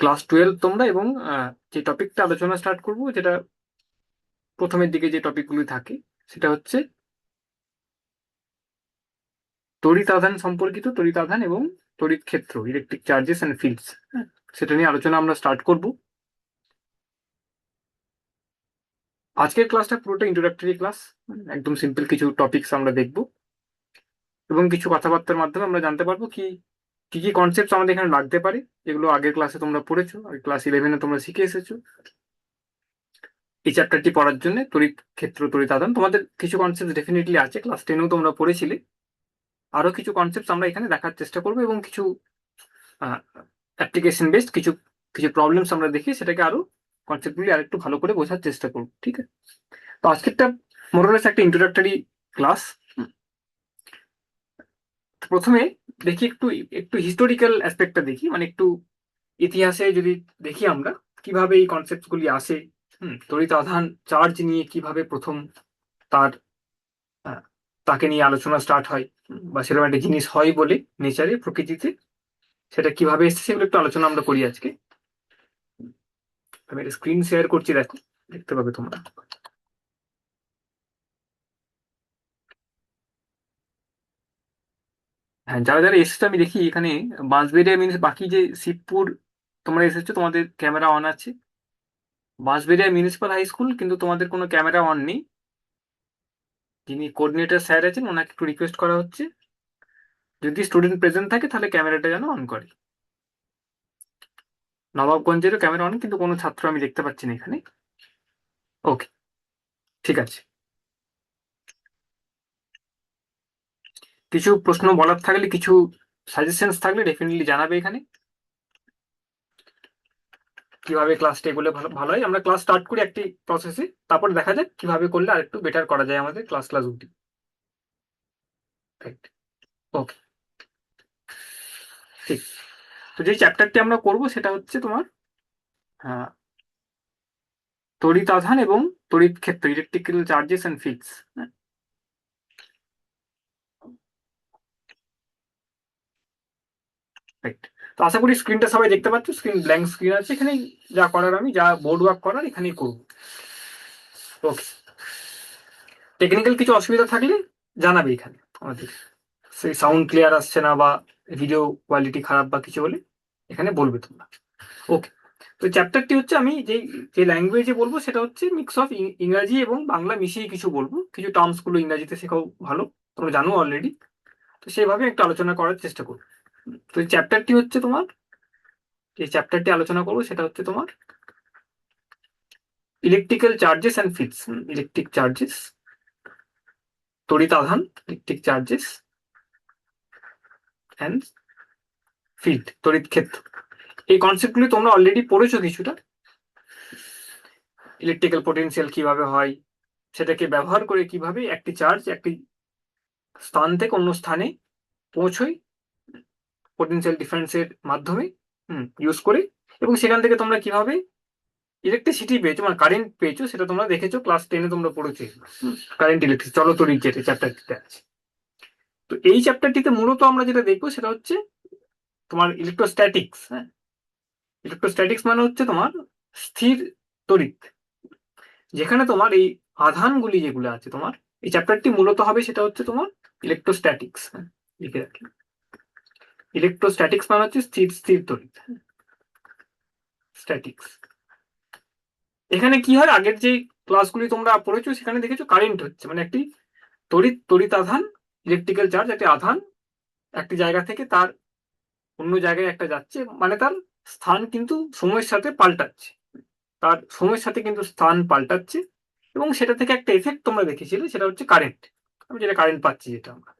Class 12 তোমরা, এবং যে টপিকটা আলোচনা স্টার্ট করব, যেটা প্রথমের দিকে যে টপিকগুলি থাকে, সেটা হচ্ছে তড়িৎ আধান সম্পর্কিত, তড়িৎ আধান এবং তড়িৎ ক্ষেত্র, ইলেকট্রিক চার্জেস অ্যান্ড ফিল্ডস। সেটা নিয়ে আলোচনা আমরা স্টার্ট করব। আজকের ক্লাসটা পুরোটা ইন্ট্রোডাক্টরি ক্লাস। একদম সিম্পল কিছু টপিকস আমরা দেখব, এবং কিছু কথাবার্তার মাধ্যমে আমরা জানতে পারবো কি কি কি কনসেপ্ট আমাদের এখানে লাগতে পারে, যেগুলো আগের ক্লাসে তোমরা পড়েছো, ক্লাস 11-এ তোমরা শিখে এসেছো। এই চ্যাপ্টারটি পড়ার জন্য তড়িৎ ক্ষেত্র, তড়িৎ আধান, তোমাদের কিছু কনসেপ্ট ডেফিনেটলি আছে, ক্লাস 10-এও তোমরা পড়েছিলে। আরো কিছু কনসেপ্ট আমরা এখানে দেখার চেষ্টা করবো, এবং কিছু অ্যাপ্লিকেশন বেসড কিছু কিছু প্রবলেমস আমরা দেখি, সেটাকে আরো কনসেপ্টগুলি আর একটু ভালো করে বোঝার চেষ্টা করবো। ঠিক আছে, তো আজকেরটা মোরলেস একটা ইন্ট্রোডাক্টরি ক্লাস। প্রথমে দেখি একটু একটু হিস্টোরিক্যাল অ্যাসপেক্টটা দেখি, মানে একটু ইতিহাসে যদি দেখি আমরা কিভাবে এই কনসেপ্ট গুলি আসে। তড়িৎ আধান চার্জ নিয়ে কিভাবে প্রথম তার আহ, তাকে নিয়ে আলোচনা স্টার্ট হয়, বা সেরকম একটা জিনিস হয় বলে নেচারে, প্রকৃতিতে, সেটা কিভাবে এসেছে সেগুলো একটু আলোচনা আমরা করি আজকে। আমি একটা স্ক্রিন শেয়ার করছি, দেখো, দেখতে পাবে তোমরা। হ্যাঁ, যারা যারা এসেছো আমি দেখি এখানে বাঁশবেড়িয়া মিনস, বাকি যে শিবপুর তোমরা এসেছো তোমাদের ক্যামেরা অন আছে। বাঁশবেড়িয়া মিউনিসিপাল হাই স্কুল কিন্তু তোমাদের কোনো ক্যামেরা অন নেই। যিনি কোঅর্ডিনেটর স্যার আছেন ওনাকে একটু রিকোয়েস্ট করা হচ্ছে, যদি স্টুডেন্ট প্রেজেন্ট থাকে তাহলে ক্যামেরাটা যেন অন করে। নবাবগঞ্জেরও ক্যামেরা অন, কিন্তু কোনো ছাত্র আমি দেখতে পাচ্ছি না এখানে। ওকে, ঠিক আছে। কিছু প্রশ্ন বলার থাকলে, কিছু সাজেশনস থাকলে ডেফিনেটলি জানাবে এখানে, কিভাবে ক্লাসটা এগুলো ভালো ভালো হয়। আমরা ক্লাস স্টার্ট করি একটি প্রসেসে, তারপর দেখা যাক কিভাবে করলে আর একটু বেটার করা যায় আমাদের ক্লাস অবধি। রাইট, ওকে, ঠিক। তো যে চ্যাপ্টারটি আমরা করব সেটা হচ্ছে তোমার আহ, তড়িৎ আধান এবং তড়িৎ ক্ষেত্র, electrical charges and fields. Right, তো আশা করি স্ক্রিনটা সবাই দেখতে পাচ্ছ। স্ক্রিন ব্ল্যাঙ্ক স্ক্রিন আছে, এখানে যা করার আমি যা বোর্ড ওয়ার্ক করার এখানেই করবো। ওকে, টেকনিক্যাল কিছু অসুবিধা থাকলে জানাবে এখানে আমাদের, সেই সাউন্ড ক্লিয়ার আসছে না বা ভিডিও কোয়ালিটি খারাপ বা কিছু হলে এখানে বলবে তোমরা। ওকে, তো চ্যাপ্টারটি হচ্ছে, আমি যে যে ল্যাঙ্গুয়েজে বলবো সেটা হচ্ছে মিক্স অফ ইংরাজি এবং বাংলা মিশিয়ে কিছু বলবো। কিছু টার্মস গুলো ইংরাজিতে শেখাও ভালো, তোমরা জানো অলরেডি, তো সেভাবে একটু আলোচনা করার চেষ্টা করবো। তো এই চ্যাপ্টারটি হচ্ছে তোমার, যে চ্যাপ্টারটি আলোচনা করবো সেটা হচ্ছে তোমার electrical charges and fields. Electric charges, তড়িৎ আধান, ইলেকট্রিক চার্জেস অ্যান্ড ফিল্ড, তড়িৎ ক্ষেত্র। এই কনসেপ্টগুলি তোমরা অলরেডি পড়েছো কিছুটা। ইলেকট্রিক্যাল পোটেনশিয়াল কিভাবে হয়, সেটাকে ব্যবহার করে কিভাবে একটি চার্জ একটি স্থান থেকে অন্য স্থানে পৌঁছয় পোটেনশিয়াল ডিফারেন্সের মাধ্যমে, ইউজ করে, এবং সেখান থেকে তোমরা কিভাবে ইলেকট্রিসিটি পেয়েছো, মানে কারেন্ট পেয়েছো, সেটা তোমরা দেখেছো ক্লাস 10-এ তোমরা পড়েছো। কারেন্ট ইলেকট্রিক চলতড়িৎ যেটা চ্যাপ্টারটিতে আছে। তো এই চ্যাপ্টারটিতে মূলত আমরা যেটা দেখবো সেটা হচ্ছে তোমার ইলেকট্রোস্ট্যাটিক্স। হ্যাঁ, ইলেকট্রোস্ট্যাটিক্স মানে হচ্ছে তোমার স্থির তড়িৎ, যেখানে তোমার এই আধানগুলি যেগুলো আছে তোমার, এই চ্যাপ্টারটি মূলত হবে সেটা হচ্ছে তোমার ইলেকট্রোস্ট্যাটিক্স। হ্যাঁ, লিখে রাখি, ইলেকট্রোস্ট্যাটিক্স মানে হচ্ছে স্থির স্থির তড়িৎ, স্ট্যাটিক্স। এখানে কি হয়, আগের যে ক্লাসগুলি তোমরা পড়েছো সেখানে দেখেছো কারেন্ট হচ্ছে, মানে একটি তড়িৎ, তড়িৎ আধান, ইলেকট্রিক্যাল চার্জ, একটি আধান একটি জায়গা থেকে তার অন্য জায়গায় একটা যাচ্ছে, মানে তার স্থান কিন্তু সময়ের সাথে পাল্টাচ্ছে, তার সময়ের সাথে কিন্তু স্থান পাল্টাচ্ছে, এবং সেটা থেকে একটা এফেক্ট তোমরা দেখেছিলে, সেটা হচ্ছে কারেন্ট। আমি যেটা কারেন্ট পাচ্ছি, যেটা আমরা,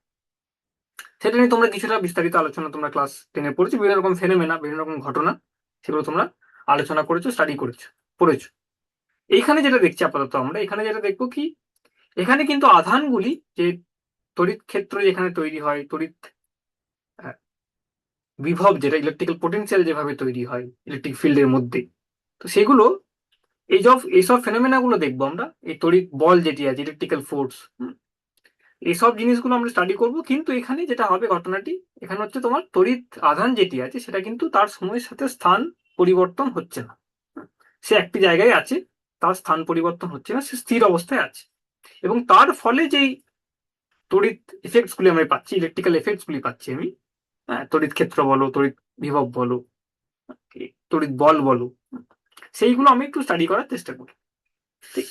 সেটা নিয়ে তোমরা কিছুটা বিস্তারিত আলোচনা তোমরা ক্লাস 10-এ পড়েছো। বিভিন্ন রকম ফেনোমেনা, বিভিন্ন রকম ঘটনা, সেগুলো তোমরা আলোচনা করেছো, স্টাডি করেছো, পড়েছো। এইখানে যেটা দেখছি আপাতত, আমরা এখানে যেটা দেখবো কি, এখানে কিন্তু আধানগুলি, যে তড়িৎ ক্ষেত্র যেখানে তৈরি হয়, তড়িৎ বিভব যেটা, ইলেকট্রিক্যাল পোটেনশিয়াল যেভাবে তৈরি হয় ইলেকট্রিক ফিল্ডের মধ্যে, তো সেগুলো, এইসব ফেনোমেনা গুলো দেখবো আমরা, এই তড়িৎ বল যেটি আছে, ইলেকট্রিক্যাল ফোর্স, এইসব জিনিসগুলো আমরা স্টাডি করব। কিন্তু এখানে যেটা হবে ঘটনাটি, এখানে হচ্ছে তোমার তড়িৎ আধান যেটি আছে সেটা কিন্তু তার সময়ের সাথে স্থান পরিবর্তন হচ্ছে না। সে একটি জায়গায় আছে, তার স্থান পরিবর্তন হচ্ছে না, সে স্থির অবস্থায় আছে। এবং তার ফলে যেই তড়িৎ এফেক্টস গুলি আমরা পাচ্ছি, ইলেকট্রিক্যাল এফেক্টস গুলি পাচ্ছি আমি, হ্যাঁ, তড়িৎ ক্ষেত্র বলো, তড়িৎ বিভব বলো, তড়িৎ বল বলো, সেইগুলো আমি একটু স্টাডি করার চেষ্টা করি। ঠিক।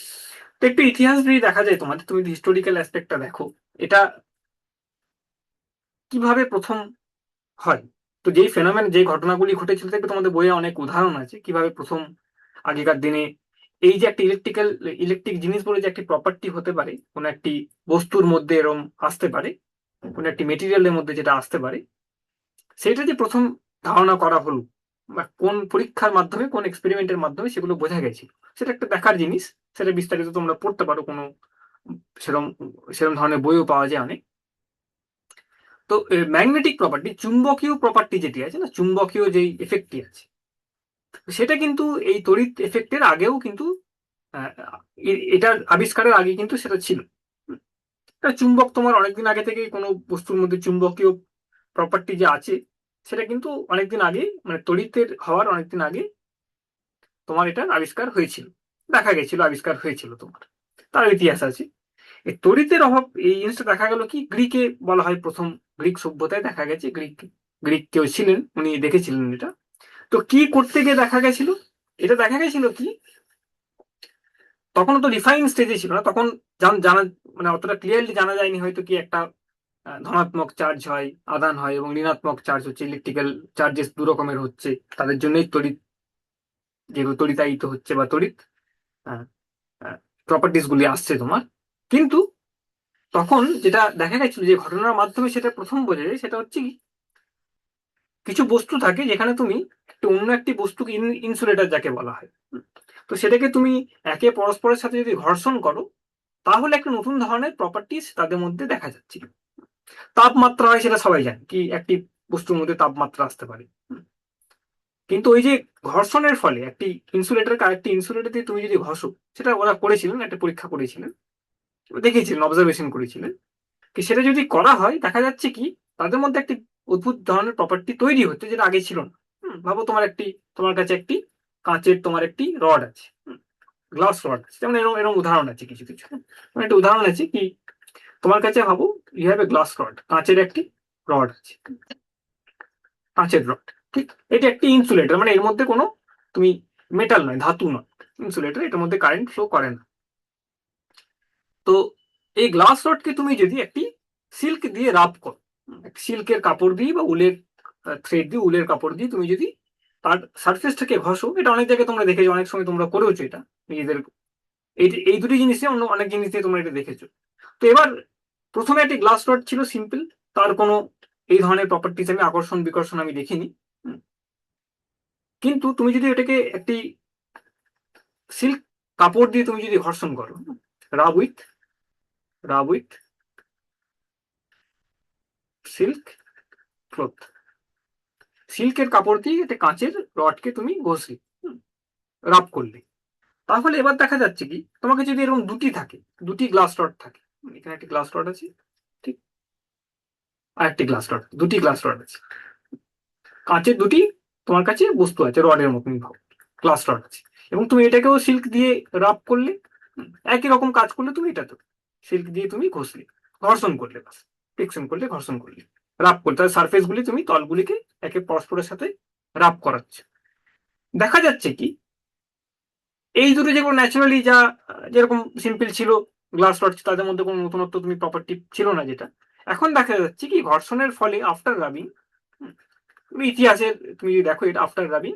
তো একটু ইতিহাস যদি দেখা যায় তোমাদের, তুমি হিস্টোরিক্যাল অ্যাসপেক্টটা দেখো, এটা কিভাবে প্রথম হয়। তো যেই ফেনোমেন, যে ঘটনাগুলি ঘটেছিল, দেখবে তোমাদের বইয়ে অনেক উদাহরণ আছে কিভাবে প্রথম আগেকার দিনে এই যে একটা ইলেকট্রিক জিনিস বলে যে একটি প্রপার্টি হতে পারে, কোন একটি বস্তুর মধ্যে এরম আসতে পারে, কোন একটি মেটেরিয়ালের মধ্যে যেটা আসতে পারে, সেটা যে প্রথম ধারণা করা হলো, বা কোন পরীক্ষার মাধ্যমে, কোন এক্সপেরিমেন্টের মাধ্যমে সেগুলো বোঝা গেছিল, সেটা একটা দেখার জিনিস। সেটা বিস্তারিত তোমরা পড়তে পারো, কোনো সেরম সেরম ধরনের বইও পাওয়া যায় অনেক। তো ম্যাগনেটিক প্রপার্টি, চুম্বকীয় প্রপার্টি যেটি আছে না, চুম্বকীয় যেই এফেক্টটি আছে, সেটা কিন্তু এই তড়িৎ এফেক্টের আগেও কিন্তু আহ, এটার আবিষ্কারের আগে কিন্তু সেটা ছিল। একটা চুম্বক তোমার অনেকদিন আগে থেকে কোনো বস্তুর মধ্যে চুম্বকীয় প্রপার্টি যে আছে, সেটা কিন্তু অনেকদিন আগে, মানে তড়িতের হওয়ার অনেকদিন আগে তোমার এটার আবিষ্কার হয়েছিল, দেখা গেছিল, আবিষ্কার হয়েছিল তোমার, তার ইতিহাস আছে। এই তড়িতের অভাব, এই জিনিসটা দেখা গেল কি গ্রিকে বলা হয়, প্রথম গ্রিক সভ্যতায় দেখা গেছে। গ্রিক কেউ ছিলেন, উনি দেখেছিলেন এটা। তো কি করতে গিয়ে দেখা গেছিল, এটা দেখা গেছিল কি, তখন তো রিফাইন স্টেজে ছিল না তখন, জানা, মানে অতটা ক্লিয়ারলি জানা যায়নি হয়তো কি একটা ধনাত্মক চার্জ হয়, আদান হয়, এবং ঋণাত্মক চার্জ হচ্ছে, ইলেকট্রিক্যাল চার্জেস দু রকমের হচ্ছে, তাদের জন্যই তড়িৎ, যেগুলো তড়িতায়িত হচ্ছে বা তড়িৎ প্রপার্টিস গুলি আসছে তোমার। কিন্তু তখন যেটা দেখা গেছিল, যে ঘটনার মাধ্যমে সেটা প্রথম বোঝা যায়, সেটা হচ্ছে কি, কিছু বস্তু থাকে যেখানে তুমি একটা অন্য একটি বস্তুকে, ইনসুলেটর যাকে বলা হয়, তো সেটাকে তুমি একে পরস্পরের সাথে যদি ঘর্ষণ করো, তাহলে একটা নতুন ধরনের প্রপার্টিস তাদের মধ্যে দেখা যাচ্ছিল। তাপমাত্রা হয়, সেটা সবাই জানে কি একটি বস্তুর মধ্যে তাপমাত্রা আসতে পারে। কিন্তু ওই যে ঘর্ষণের ফলে একটি ইনসুলেটরকে আরেকটি ইনসুলেটর দিয়ে তুমি যদি ঘষো, সেটা ওরা করেছিলেন, একটা পরীক্ষা করেছিলেন, দেখেছিলেন, অবজারভেশন করেছিলেন, কি সেটা যদি করা হয়, দেখা যাচ্ছে কি তাদের মধ্যে একটি অদ্ভুত ধরনের প্রপার্টি তৈরি হচ্ছে, যেটা আগে ছিল না। ভাবো তোমার কাছে একটি কাঁচের তোমার একটি রড আছে, গ্লাস রড আছে, যেমন এরকম এরকম উদাহরণ আছে কিছু কিছু, মানে একটা উদাহরণ আছে কি, তোমার কাছে ভাবো you have a glass rod, কাঁচের একটি রড আছে, কাঁচের রড। ঠিক। এটা একটি ইনসুলেটর, মানে এর মধ্যে কোনো, তুমি মেটাল নয়, ধাতু নয়, ইনসুলেটর, এটার মধ্যে কারেন্ট ফ্লো করে না। তো এই গ্লাস রডকে তুমি যদি একটি সিল্ক দিয়ে রাব করো, সিল্কের কাপড় দিয়ে বা উলের থ্রেড দিয়ে, উলের কাপড় দিয়ে তুমি যদি তার সারফেসটাকে ঘষো, এটা অনেক জায়গায় তোমরা দেখেছো, অনেক সময় তোমরা করেওছো এটা নিজেদের। এই দুটি জিনিস দিয়ে, অন্য অনেক জিনিস দিয়ে তোমরা এটা দেখেছো। তো এবার প্রথমে একটি গ্লাস রড ছিল সিম্পল, তার কোনো এই ধরনের প্রপার্টিস, আমি আকর্ষণ বিকর্ষণ আমি দেখিনি। কিন্তু তুমি যদি এটাকে একটি সিল্ক কাপড় দিয়ে তুমি যদি ঘর্ষণ করো, rub with rub with silk cloth, সিল্কের কাপড় দিয়ে একটা কাঁচের রডকে তুমি ঘষলে, রাব করলে, তাহলে এবার দেখা যাচ্ছে কি, তোমাকে যদি এরকম দুটি থাকে, দুটি গ্লাস রড থাকে, এখানে একটি গ্লাস রড আছে, ঠিক, আর একটি গ্লাস রড, দুটি গ্লাস রড আছে, কাঁচের দুটি তোমার কাছে বস্তু আছে, রডের মতন ভাব, গ্লাস রড আছে, এবং তুমি এটাকেও সিল্ক দিয়ে রাব করলে, একই রকম কাজ করলে তুমি এটা তো সিল্ক দিয়ে তুমি ঘষলে, ঘর্ষণ করলে, বাস ফ্রিকশন করলে, ঘর্ষণ করলে, রাব করতে, তার সারফেস গুলি তুমি তলগুলিকে একে পরস্পরের সাথে রাব করাচ্ছ। দেখা যাচ্ছে কি, এই দুটো যেগুলো ন্যাচারালি যা যেরকম সিম্পল ছিল গ্লাস রড, তাদের মধ্যে কোনো নতুনত্ব তুমি প্রপার্টি ছিল না, যেটা এখন দেখা যাচ্ছে কি ঘর্ষণের ফলে আফটার রাবিং, তুমি ইতিহাসে তুমি যদি দেখো এটা আফটার রাবিং,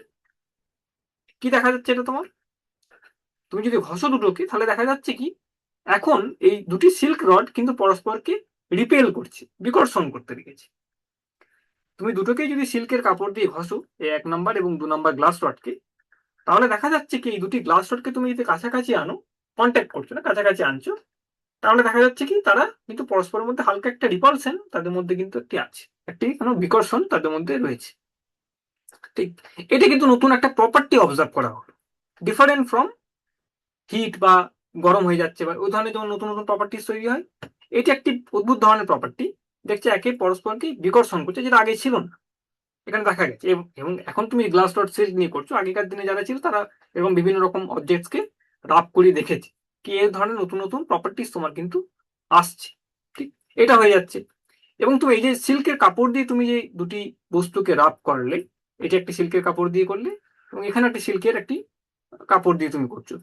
কি দেখা যাচ্ছে, এটা তোমার, তুমি যদি ঘষো দুটোকে, তাহলে দেখা যাচ্ছে কি এখন এই দুটি সিল্ক রড কিন্তু পরস্পরকে রিপেল করছে, বিকর্ষণ করতে লেগেছে। তুমি দুটোকে যদি সিল্কের কাপড় দিয়ে ঘষো, এই 1 নম্বর এবং 2 নম্বর গ্লাস রডকে, তাহলে দেখা যাচ্ছে কি এই দুটি গ্লাস রডকে তুমি যদি কাছাকাছি আনো, কন্ট্যাক্ট করছো না, কাছাকাছি আনছো, তাহলে দেখা যাচ্ছে কি তারা কিন্তু পরস্পরের মধ্যে হালকা একটা রিপালশন তাদের মধ্যে কিন্তু একটি আছে, একটি কোনো বিকর্ষণ তাদের মধ্যে রয়েছে। ঠিক। এটা কিন্তু নতুন একটা প্রপার্টি অবজার্ভ করা হলো, ডিফারেন্ট ফ্রম হিট বা গরম হয়ে যাচ্ছে, বা ওই ধরনের যেমন নতুন নতুন প্রপার্টিস তৈরি হয়, এটি একটি অদ্ভুত ধরনের প্রপার্টি, দেখছে একে পরস্পরকে বিকর্ষণ করছে, যেটা আগে ছিল না। এখানে দেখা গেছে। এবং এখন তুমি গ্লাস ডট সিল্ক নিয়ে করছো, আগেকার দিনে যারা ছিল তারা এরকম বিভিন্ন রকম অবজেক্টসকে রাব করে দেখেছে কি এর ধরনের নতুন নতুন প্রপার্টিস তোমার কিন্তু আসছে। ঠিক, এটা হয়ে যাচ্ছে। এবং তুমি এই যে সিল্কের কাপড় দিয়ে তুমি যে দুটি বস্তুকে রাব করলে, এটা একটি সিল্কের কাপড় দিয়ে করলে এবং এখানে একটি সিল্কের একটি কাপড় দিয়ে তুমি করছো,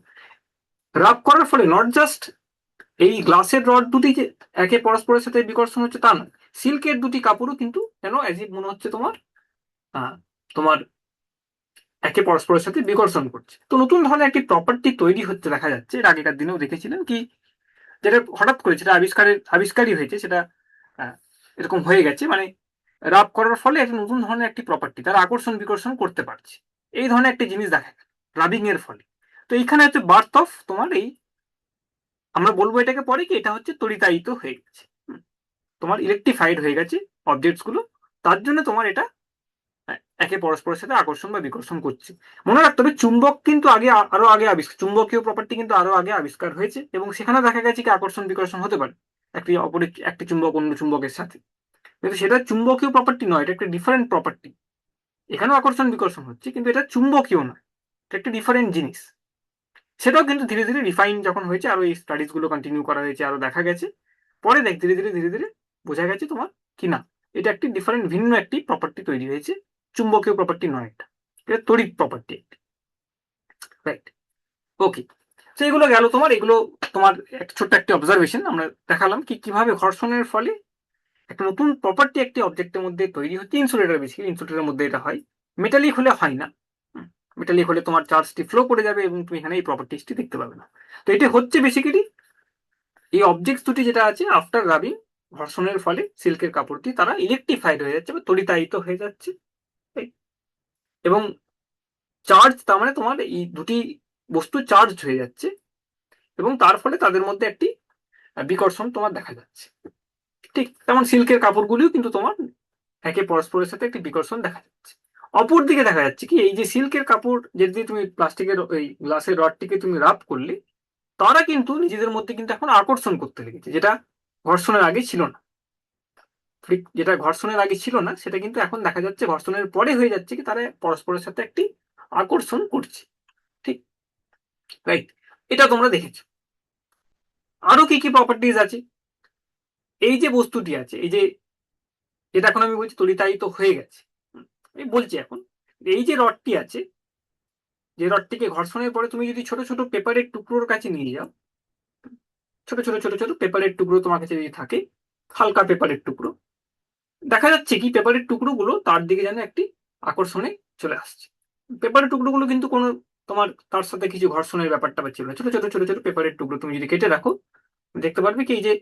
রাব করার ফলে নট জাস্ট এই গ্লাসের রড দুটি যে একে পরস্পরের সাথে বিকর্ষণ হচ্ছে তা না, সিল্কের দুটি কাপড়ও কিন্তু যেন অ্যাজ ইফ মনে হচ্ছে তোমার তোমার একে পরস্পরের সাথে বিকর্ষণ করছে। তো নতুন ধরনের একটি প্রপার্টি তৈরি হচ্ছে দেখা যাচ্ছে, এর আগেকার দিনেও দেখেছিলেন কি, যেটা হঠাৎ করে যেটা আবিষ্কারই হয়েছে সেটা এরকম হয়ে গেছে, মানে রাব করার ফলে একটা নতুন ধরনের একটি প্রপার্টি তারা আকর্ষণ বিকর্ষণ করতে পারছে, এই ধরনের একটি জিনিস দেখা গেল রাবিং এর ফলে। তো এইখানে হচ্ছে বার্থ অফ তোমার এই, আমরা বলবো এটাকে পরে কি এটা হচ্ছে তড়িতায়িত হয়ে গেছে, তোমার ইলেকট্রিফাইড হয়ে গেছে অবজেক্টস গুলো, তার জন্য তোমার এটা একে পরস্পরের সাথে আকর্ষণ বা বিকর্ষণ করছে। মনে রাখতে হবে চুম্বক কিন্তু আরো আগে আবিষ্কার, চুম্বকীয় প্রপার্টি কিন্তু আরো আগে আবিষ্কার হয়েছে এবং সেখানে দেখা গেছে কি আকর্ষণ বিকর্ষণ হতে পারে একটি অপর একটি চুম্বক অন্য চুম্বকের সাথে, কিন্তু সেটা চুম্বকীয় প্রপার্টি নয়, এটা একটা ডিফারেন্ট প্রপার্টি। এখানেও আকর্ষণ বিকর্ষণ হচ্ছে কিন্তু এটা চুম্বকীয় নয়, এটা একটা ডিফারেন্ট জিনিস। সেটাও কিন্তু ধীরে ধীরে রিফাইন যখন হয়েছে, আরো এই স্টাডিজ গুলো কন্টিনিউ করা হয়েছে, আরো দেখা গেছে, পরে দেখ ধীরে ধীরে ধীরে ধীরে বোঝা গেছে তোমার কি না, এটা একটি ডিফারেন্ট ভিন্ন একটি প্রপার্টি তৈরি হয়েছে, চুম্বকীয় প্রপার্টি নয়, এটা এটা তড়িৎ প্রপার্টি, রাইট? ওকে, তো এগুলো গেল তোমার, এগুলো তোমার একটা ছোট্ট একটি অবজারভেশন আমরা দেখালাম কি কিভাবে ঘর্ষণের ফলে একটা নতুন প্রপার্টি একটি অবজেক্টের মধ্যে তৈরি হচ্ছে। ইনসুলেটর, বেশি ইনসুলেটরের মধ্যে এটা হয়, মেটালিক হলে হয় না। মেটালিক হলে তোমার চার্জটি ফ্লো করে যাবে এবং তুমি এখানে এই প্রপার্টিসটি দেখতে পাবে না। তো এটি হচ্ছে বেসিক্যালি এই অবজেক্ট দুটি যেটা আছে আফটার রাবিং, ঘর্ষণের ফলে সিল্কের কাপড়টি তারা ইলেকট্রিফাইড হয়ে যাচ্ছে বা তড়িতায়িত হয়ে যাচ্ছে, right? এবং চার্জ, তার মানে তোমার এই দুটি বস্তু চার্জ হয়ে যাচ্ছে এবং তার ফলে তাদের মধ্যে একটি বিকর্ষণ তোমার দেখা যাচ্ছে। ঠিক তেমন সিল্কের কাপড়গুলিও কিন্তু তোমার একে পরস্পরের সাথে একটি বিকর্ষণ দেখা যাচ্ছে। অপর দিকে দেখা যাচ্ছে কি এই যে সিল্কের কাপড় যদি তুমি প্লাস্টিকের ওই গ্লাসের রডটিকে তুমি রাব করলে, তারা কিন্তু নিজেদের মধ্যে কিন্তু এখন আকর্ষণ করতে লেগেছে, যেটা ঘর্ষণের আগে ছিল না। ঠিক, যেটা ঘর্ষণের আগে ছিল না সেটা কিন্তু এখন দেখা যাচ্ছে ঘর্ষণের পরে হয়ে যাচ্ছে কি তারা পরস্পরের সাথে একটি আকর্ষণ করছে। ঠিক, রাইট? এটা তোমরা দেখেছো। আরো কি কি প্রপার্টিজ আছে, এই যে বস্তুটি আছে, এই যে যেটা এখন আমি বলছি তড়িতায়িত হয়ে গেছে, আমি বলছি এখন এই যে রডটি আছে, যে রডটিকে ঘর্ষণের পরে তুমি যদি ছোট ছোট পেপারের টুকরোর কাছে নিয়ে যাও, ছোট ছোট ছোট ছোট পেপারের টুকরো তোমার কাছে যদি থাকে, হালকা পেপারের টুকরো, দেখা যাচ্ছে কি পেপারের টুকরোগুলো তার দিকে যেন একটি আকর্ষণে চলে আসছে। পেপারের টুকরোগুলো কিন্তু কোনো তোমার তার সাথে কিছু ঘর্ষণের ব্যাপারটা ছিল না, ছোট ছোট ছোট ছোট পেপারের টুকরো তুমি যদি কেটে রাখো, দেখতে পারবে কি এই যে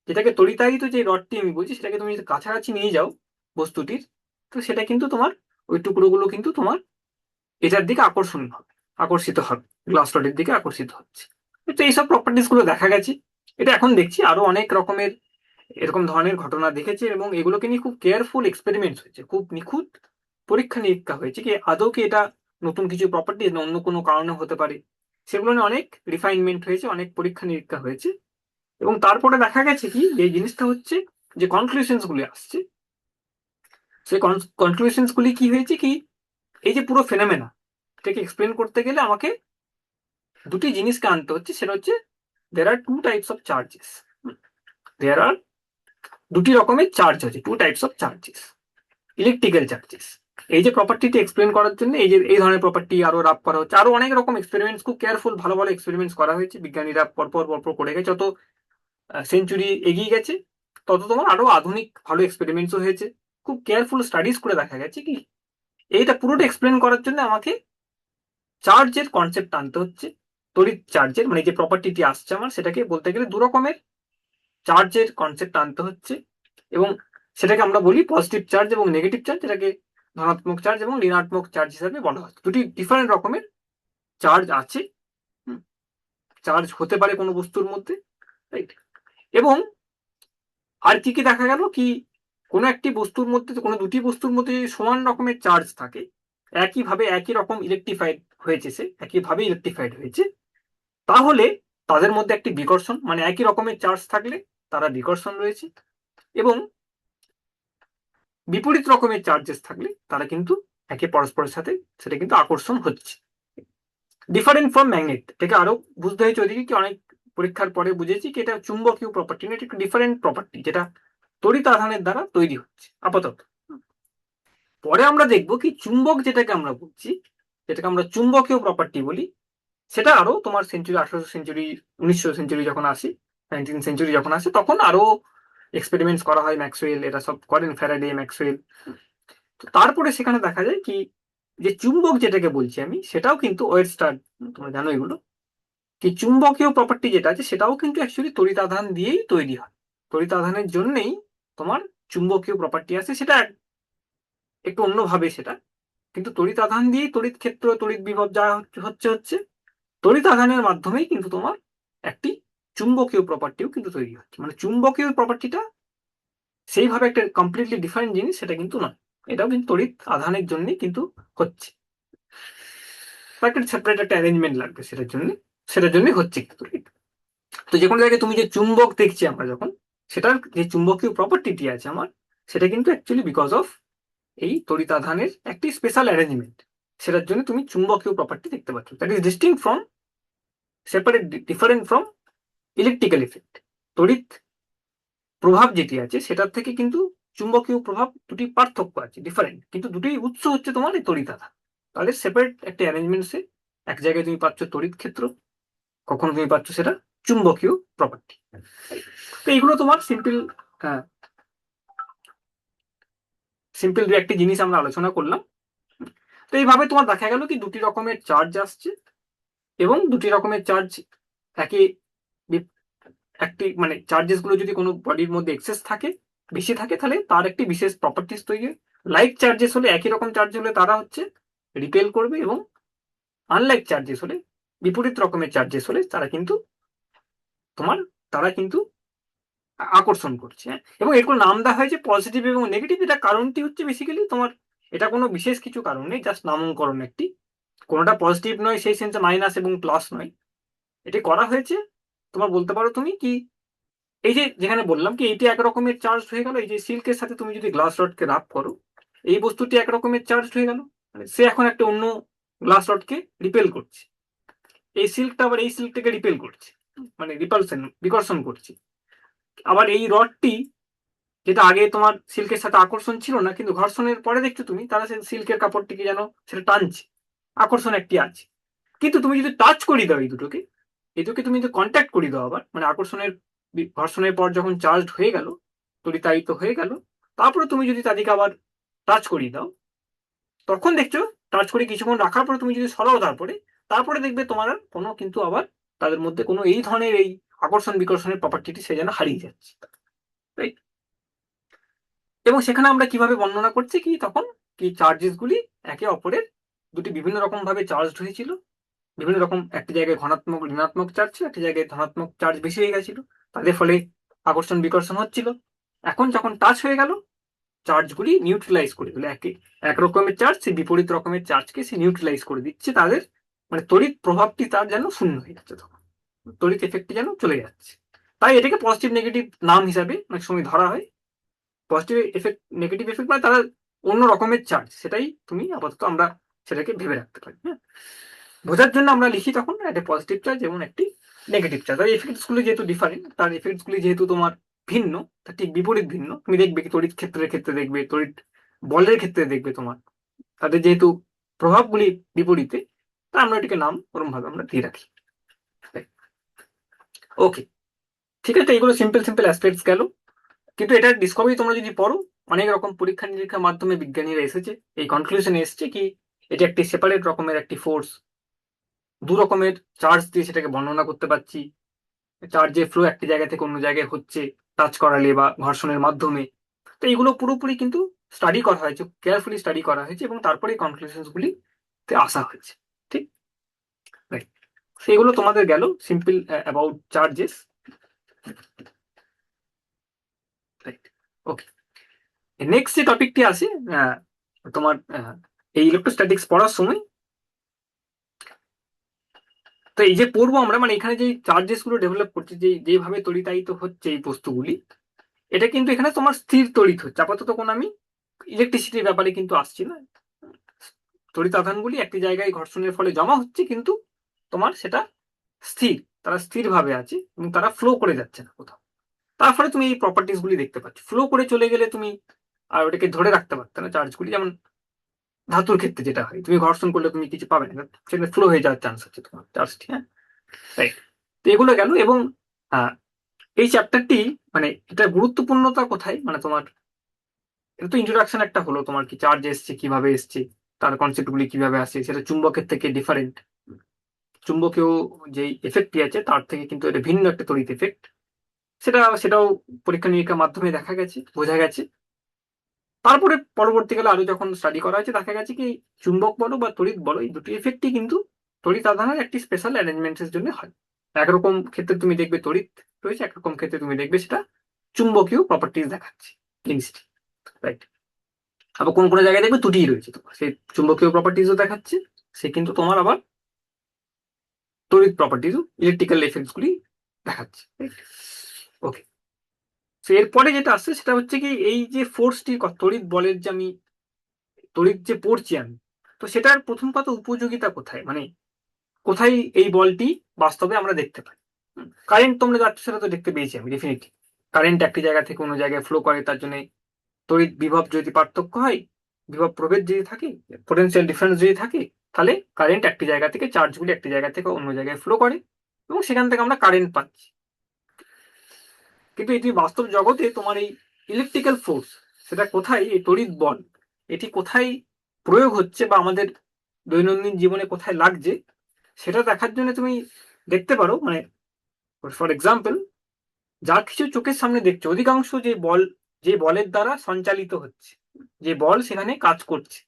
যেটাকে তড়িতায়িত যে রডটি আমি বলছি সেটাকে তুমি যদি কাছাকাছি নিয়ে যাও বস্তুটির, তো সেটা কিন্তু তোমার ওই টুকরোগুলো কিন্তু তোমার এটার দিকে আকর্ষিত হবে, গ্লাস রডের দিকে আকর্ষিত হচ্ছে। তো এইসব প্রপার্টিস গুলো দেখা গেছে। এটা এখন দেখছি আরো অনেক রকমের এরকম ধরনের ঘটনা দেখেছে এবং এগুলোকে নিয়ে খুব কেয়ারফুল এক্সপেরিমেন্টস হয়েছে, খুব নিখুঁত পরীক্ষা নিরীক্ষা হয়েছে কি আদৌ কি এটা নতুন কিছু প্রপার্টি না অন্য কোনো কারণে হতে পারে, সেগুলো নিয়ে অনেক রিফাইনমেন্ট হয়েছে, অনেক পরীক্ষা নিরীক্ষা হয়েছে। এবং তারপরে দেখা গেছে কি এই জিনিসটা হচ্ছে যে কনক্লুশনস গুলি আসছে, সেই কনক্লুশনস গুলি কি হয়েছে কি এই যে পুরো ফেনোমেনা এটাকে এক্সপ্লেন করতে গেলে আমাকে দুটি জিনিসকে আনতে হচ্ছে, সেটা হচ্ছে there are two types of charges, there are দুটি রকমের চার্জ আছে, two types of charges, electrical charges. এই যে প্রপার্টিটি এক্সপ্লেন করার জন্য এই যে এই ধরনের প্রপার্টি আরো রাব করা হচ্ছে, আরো অনেক রকম এক্সপেরিমেন্টস খুব কেয়ারফুল ভালো ভালো এক্সপেরিমেন্টস করা হয়েছে, বিজ্ঞানীরা পরপর পরপর করে গেছে, যত সেঞ্চুরি এগিয়ে গেছে তত তোমার আরো আধুনিক ভালো এক্সপেরিমেন্টসও হয়েছে, খুব কেয়ারফুল স্টাডিজ করে দেখা গেছে কি এইটা পুরোটা এক্সপ্লেন করার জন্য আমাকে চার্জের কনসেপ্ট আনতে হচ্ছে, তড়িৎ চার্জের, মানে যে প্রপার্টিটি আসছে আমার সেটাকে বলতে গেলে দু রকমের চার্জের কনসেপ্ট আনতে হচ্ছে। এবং সেটাকে আমরা বলি পজিটিভ চার্জ এবং নেগেটিভ চার্জ, যেটাকে ধনাত্মক চার্জ এবং ঋণাত্মক চার্জ হিসাবে বলা হচ্ছে। দুটি ডিফারেন্ট রকমের চার্জ আছে, চার্জ হতে পারে কোনো বস্তুর মধ্যে, রাইট? এবং আর কি কি দেখা গেল কি কোনো একটি বস্তুর মধ্যে, কোনো দুটি বস্তুর মধ্যে যদি সমান রকমের চার্জ থাকে, একইভাবে একই রকম ইলেকট্রিফাইড হয়েছে, সে একইভাবে ইলেকট্রিফাইড হয়েছে, তাহলে তাদের মধ্যে একটি বিকর্ষণ, মানে একই রকমের চার্জ থাকলে তারা বিকর্ষণ রয়েছে। এবং বিপরীত রকমের চার্জেস থাকলে তারা কিন্তু একে পরস্পরের সাথে সেটা কিন্তু আকর্ষণ হচ্ছে। ডিফারেন্ট ফ্রম ম্যাগনেট থেকে আরো বুঝতে হয়েছে ওদিকে কি অনেক পরীক্ষার পরে বুঝেছি কি এটা চুম্বকীয় প্রপার্টি না, এটা একটু ডিফারেন্ট প্রপার্টি যেটা তড়িৎ আধানের দ্বারা তৈরি হচ্ছে আপাতত। পরে আমরা দেখবো কি চুম্বক যেটাকে আমরা বলছি, যেটাকে আমরা চুম্বকীয় প্রপার্টি বলি, সেটা আরো তোমার সেঞ্চুরি 18শো সেঞ্চুরি 19শো সেঞ্চুরি যখন আসে, 19 সেঞ্চুরি যখন আসে, তখন আরো এক্সপেরিমেন্টস করা হয়, ম্যাক্সওয়েল এরা সব করেন, ফ্যারাডে, ম্যাক্সওয়েল। তো তারপরে সেখানে দেখা যায় কি যে চুম্বক যেটাকে বলছি আমি সেটাও কিন্তু ওয়েরস্টাড, তোমরা জানো এগুলো, কি চুম্বকীয় প্রপার্টি যেটা আছে সেটাও কিন্তু অ্যাকচুয়ালি তড়িৎ আধান দিয়েই তৈরি হয়। তড়িৎ আধানের জন্যই তোমার চুম্বকীয় প্রপার্টি আছে, সেটা একটু অন্যভাবে সেটা, কিন্তু তড়িৎ আধান দিয়েই তড়িৎ ক্ষেত্র, তড়িৎ বিভব যা হচ্ছে তড়িৎ আধানের মাধ্যমেই কিন্তু তোমার একটি চুম্বকীয় প্রপার্টিও কিন্তু তৈরি হচ্ছে। মানে চুম্বকীয় প্রপার্টিটা সেইভাবে একটা কমপ্লিটলি ডিফারেন্ট জিনিস সেটা কিন্তু নয়, এটাও কিন্তু তড়িৎ আধানের জন্যই কিন্তু হচ্ছে। তাকে সেপারেট একটা অ্যারেঞ্জমেন্ট লাগবে সেটার জন্য হচ্ছে কিন্তু। তো যে কোনো জায়গায় তুমি যে চুম্বক দেখছি আমরা যখন, সেটার যে চুম্বকীয় প্রপার্টিটি আছে আমার, সেটা কিন্তু অ্যাকচুয়ালি বিকজ অফ এই তড়িৎ আধানের একটি স্পেশাল অ্যারেঞ্জমেন্ট, সেটার জন্য তুমি চুম্বকীয় প্রপার্টি দেখতে পাচ্ছ। That is distinct from, separate, different from electrical effect. তড়িৎ প্রভাব যেটি আছে সেটার থেকে কিন্তু চুম্বকীয় প্রভাব দুটি পার্থক্য আছে, ডিফারেন্ট, কিন্তু দুটি উৎস হচ্ছে তোমার এই তড়িৎ আধান। তাহলে সেপারেট একটা অ্যারেঞ্জমেন্টসে এক জায়গায় তুমি পাচ্ছ তড়িৎ ক্ষেত্র, কখনো তুমি পাচ্ছ সেটা চুম্বকীয় প্রপার্টি। তো এইগুলো তোমার সিম্পল, সিম্পল দু একটি জিনিস আমরা আলোচনা করলাম। তো এইভাবে তোমার দেখা গেল কি দুটি রকমের চার্জ আসছে, এবং দুটি রকমের চার্জ একই একটি, মানে চার্জেস গুলো যদি কোনো বডির মধ্যে এক্সেস থাকে, বেশি থাকে, তাহলে তার একটি বিশেষ প্রপার্টিস তৈরি হয়। লাইক চার্জেস হলে, একই রকম চার্জ হলে তারা হচ্ছে রিপেল করবে, এবং আনলাইক চার্জেস হলে, বিপরীত রকমের চার্জেস হলে তারা কিন্তু তোমার, তারা কিন্তু আকর্ষণ করছে। এবং এরকম নাম দেওয়া হয়েছে পজিটিভ এবং নেগেটিভ। এটা কারণটি হচ্ছে বেসিক্যালি তোমার, এটা কোনো বিশেষ কিছু কারণ নেই, জাস্ট নামকরণ একটি। কোনোটা পজিটিভ নয় সেই সেন্সে মাইনাস এবং প্লাস নয়, এটি করা হয়েছে। তোমার বলতে পারো তুমি কি, এই যে যেখানে বললাম কি এইটি একরকমের চার্জ হয়ে গেল, এই যে সিল্কের সাথে তুমি যদি গ্লাস রডকে রাব করো, এই বস্তুটি একরকমের চার্জ হয়ে গেল, মানে সে এখন একটা অন্য গ্লাস রডকে রিপেল করছে, এই সিল্কটা আবার এই সিল্কটাকে রিপেল করছে, মানে রিপালশন, বিকর্ষণ করছে। আবার এই রডটি, যেটা আগে তোমার সিল্কের সাথে আকর্ষণ ছিল না, কিন্তু ঘর্ষণের পরে দেখছো তুমি তারা সেই সিল্কের কাপড়টিকে যেন সেটা টানছে, আকর্ষণ একটি আছে। কিন্তু তুমি যদি টাচ করিয়ে দাও এই দুটোকে তুমি যদি কন্ট্যাক্ট করিয়ে দাও আবার, মানে আকর্ষণের ঘর্ষণের পর যখন চার্জ হয়ে গেল, তড়িতায়িত হয়ে গেল, তারপরে তুমি যদি তাদেরকে আবার টাচ করিয়ে দাও, তখন দেখছো টাচ করে কিছুক্ষণ রাখার পরে তুমি যদি সরাও, তারপরে দেখবে তোমার আর কোনো কিন্তু আবার তাদের মধ্যে কোনো এই ধরনের এই আকর্ষণ বিকর্ষণের প্রপার্টিটি সে যেন হারিয়ে যাচ্ছে, রাইট? এবং সেখানে আমরা কিভাবে বর্ণনা করছি কি তখন, কি চার্জেস গুলি একে অপরের, দুটি বিভিন্ন রকম ভাবে চার্জ হয়েছিল, বিভিন্ন রকম, একটি জায়গায় ধনাত্মক ঋণাত্মক চার্জ ছিল, একটি জায়গায় ধনাত্মক চার্জ বেশি হয়ে গেছিল, তাদের ফলে আকর্ষণ বিকর্ষণ হচ্ছিল। এখন যখন টাচ হয়ে গেল, চার্জগুলি নিউট্রালাইজ করে দিল, এক রকমের চার্জ সেই বিপরীত রকমের চার্জকে সে নিউট্রালাইজ করে দিচ্ছে, তাদের মানে তড়িৎ প্রভাবটি তার যেন শূন্য হয়ে যাচ্ছে, তখন তড়িৎ এফেক্টটি যেন চলে যাচ্ছে। তাই এটাকে পজিটিভ নেগেটিভ নাম হিসাবে অনেক সময় ধরা হয়। পজিটিভ এফেক্ট, নেগেটিভ এফেক্ট মানে তারা অন্য রকমের চার্জ, সেটাই তুমি আপাতত আমরা সেটাকে ভেবে রাখতে পারি। হ্যাঁ, বোঝার জন্য আমরা লিখি তখন একটা পজিটিভ চার্জ এবং একটি নেগেটিভ চার্জ। আর এফেক্টস গুলি যেহেতু ডিফারেন্ট, তার এফেক্টস গুলি যেহেতু তোমার ভিন্ন, তার ঠিক বিপরীত ভিন্ন, তুমি দেখবে কি তড়িৎ ক্ষেত্রের ক্ষেত্রে দেখবে, তড়িৎ বলের ক্ষেত্রে দেখবে তোমার তাদের যেহেতু প্রভাবগুলি বিপরীতে, তা আমরা এটিকে নাম ওরম ভাবে আমরা দিয়ে রাখি। ওকে, ঠিক আছে, এগুলো সিম্পল সিম্পল অ্যাসপেক্টস গেল। কিন্তু এটা ডিসকভারি তোমরা যদি পড়ো, অনেক রকম পরীক্ষা নিরীক্ষার মাধ্যমে বিজ্ঞানীরা এসেছে, এই কনক্লুশনে এসেছে কি এটি একটি সেপারেট রকমের একটি ফোর্স, দু রকমের চার্জ দিয়ে সেটাকে বর্ণনা করতে পারছি। চার্জের ফ্লো একটি জায়গা থেকে অন্য জায়গায় হচ্ছে টাচ করালে বা ঘর্ষণের মাধ্যমে। তো এইগুলো পুরোপুরি কিন্তু স্টাডি করা হয়েছে, কেয়ারফুলি স্টাডি করা হয়েছে, এবং তারপরে কনক্লুশন গুলি আসা হয়েছে। ঠিক, রাইট? সেগুলো তোমাদের গেল simple about charges, right? Okay, next যে টপিকটি আছে তোমার এই ইলেকট্রোস্ট্যাটিক্স পড়ার সময়, তো এই যে পড়বো আমরা, মানে এখানে যে চার্জেস গুলো ডেভেলপ করছে, যেভাবে তড়িতায়িত হচ্ছে এই বস্তুগুলি, এটা কিন্তু এখানে তোমার স্থির তড়িৎ হচ্ছে আপাতত। কোন আমি ইলেকট্রিসিটির ব্যাপারে কিন্তু আসছি না। তড়িৎ আধানগুলি একটি জায়গায় ঘর্ষণের ফলে জমা হচ্ছে, কিন্তু তোমার সেটা স্থির, তারা স্থিরভাবে আছে এবং তারা ফ্লো করে যাচ্ছে না কোথাও। তার ফলে তুমি এই প্রপার্টিস গুলি দেখতে পাচ্ছ। ফ্লো করে চলে গেলে তুমি আর ওটাকে ধরে রাখতে পারতে না চার্জগুলি, যেমন ধাতুর ক্ষেত্রে যেটা হয়, তুমি ঘর্ষণ করলে তুমি কিছু পাবে না, সেখানে ফ্লো হয়ে যাওয়ার চান্স আছে তোমার চার্জটি। হ্যাঁ, রাইট। তো এগুলো গেল। এবং আহ, এই চ্যাপ্টারটি মানে এটা গুরুত্বপূর্ণতা কোথায়, মানে তোমার এটা তো ইন্ট্রোডাকশন একটা হলো, তোমার কি চার্জ এসছে, কিভাবে এসছে, তার কনসেপ্ট গুলি কিভাবে আসে, সেটা চুম্বকের থেকে ডিফারেন্ট। চুম্বকীয় যে এফেক্টটি আছে তার থেকে কিন্তু এটা ভিন্ন একটা তড়িৎ এফেক্ট। সেটাও পরীক্ষা নিরীক্ষার মাধ্যমে দেখা গেছে, বোঝা গেছে। তারপরে পরবর্তীকালে আরো যখন স্টাডি করা হয়েছে, দেখা গেছে কি চুম্বক বলো বা তড়িৎ বলো, এই দুটি এফেক্টই কিন্তু তড়িৎ আধানের একটি স্পেশাল অ্যারেঞ্জমেন্টের জন্য হয়। একরকম ক্ষেত্রে তুমি দেখবে তড়িৎ রয়েছে, একরকম ক্ষেত্রে তুমি দেখবে সেটা চুম্বকীয় প্রপার্টিজ দেখাচ্ছে জিনিসটি, রাইট। আবার কোন কোন জায়গায় দেখবে ত্রুটিই রয়েছে, তোমার সেই চুম্বকীয় প্রপার্টিজও দেখাচ্ছে, সে কিন্তু তোমার আবার তড়িৎ প্রপার্টিজও, ইলেকট্রিক্যাল এফেক্টস গুলি দেখাচ্ছে। ওকে, তো এরপরে যেটা আসছে সেটা হচ্ছে কি এই যে ফোর্সটি, তড়িৎ বলের যে আমি তড়িৎ যে পড়ছি আমি, তো সেটার প্রথম কথা উপযোগিতা কোথায়, মানে কোথায় এই বলটি বাস্তবে আমরা দেখতে পাই। কারেন্ট তোমরা যাচ্ছ সেটা তো দেখতে পেয়েছি আমি ডেফিনেটলি। কারেন্ট একটি জায়গা থেকে অন্য জায়গায় ফ্লো করে, তার জন্য তড়িৎ বিভব যদি পার্থক্য হয়, বিভব প্রভেদ যদি থাকে, পোটেনশিয়াল ডিফারেন্স যদি থাকে, তাহলে কারেন্ট একটি জায়গা থেকে, চার্জগুলি একটি জায়গা থেকে অন্য জায়গায় ফ্লো করে এবং সেখান থেকে আমরা কারেন্ট পাচ্ছি। কিন্তু এটি বাস্তব জগতে তোমার এই ইলেকট্রিক্যাল ফোর্স, সেটা কোথায়, এই তড়িৎ বল এটি কোথায় প্রয়োগ হচ্ছে বা আমাদের দৈনন্দিন জীবনে কোথায় লাগছে, সেটা দেখার জন্য তুমি দেখতে পারো, মানে ফর এক্সাম্পল, যা কিছু চোখের সামনে দেখছো, অধিকাংশ যে বলের দ্বারা সঞ্চালিত হচ্ছে, যে বল সেখানে কাজ করছে,